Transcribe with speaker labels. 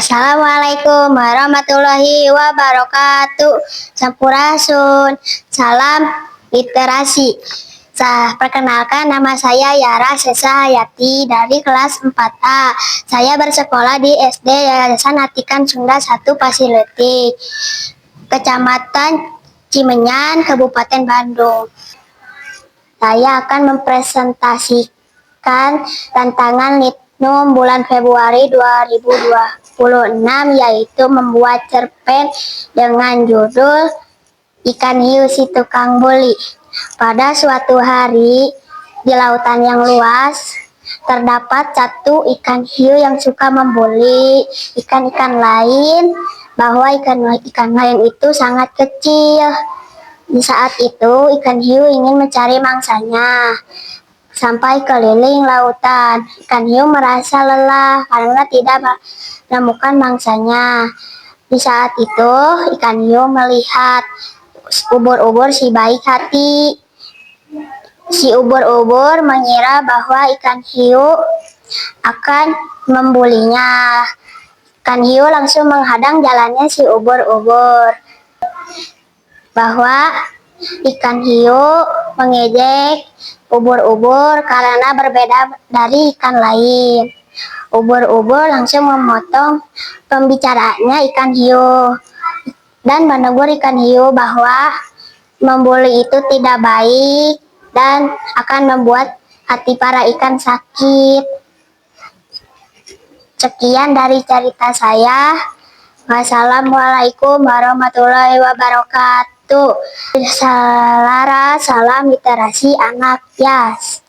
Speaker 1: Assalamualaikum warahmatullahi wabarakatuh. Sampurasun. Salam literasi. Perkenalkan, nama saya Yara Sesa Hayati dari kelas 4A. Saya bersekolah di SD Yayasan Atikan Sunda 1 Pasiletik, Kecamatan Cimenyan, Kabupaten Bandung. Saya akan mempresentasikan tantangan Litnum bulan Februari 2026, yaitu membuat cerpen dengan judul Ikan Hiu Si Tukang Buli. Pada suatu hari di lautan yang luas, terdapat satu ikan hiu yang suka membuli ikan-ikan lain, bahwa ikan-ikan lain itu sangat kecil. Di saat itu, ikan hiu ingin mencari mangsanya. Sampai keliling lautan, ikan hiu merasa lelah karena tidak menemukan mangsanya. Di saat itu, ikan hiu melihat ubur-ubur si baik hati. Si ubur-ubur mengira bahwa ikan hiu akan membulinya. Ikan hiu langsung menghadang jalannya si ubur-ubur, bahwa ikan hiu mengejek ubur-ubur karena berbeda dari ikan lain. Ubur-ubur langsung memotong pembicaraannya ikan hiu dan menegur ikan hiu bahwa membuli itu tidak baik dan akan membuat hati para ikan sakit. Sekian dari cerita saya. Wassalamualaikum warahmatullahi wabarakatuh. Salam literasi anak Yas.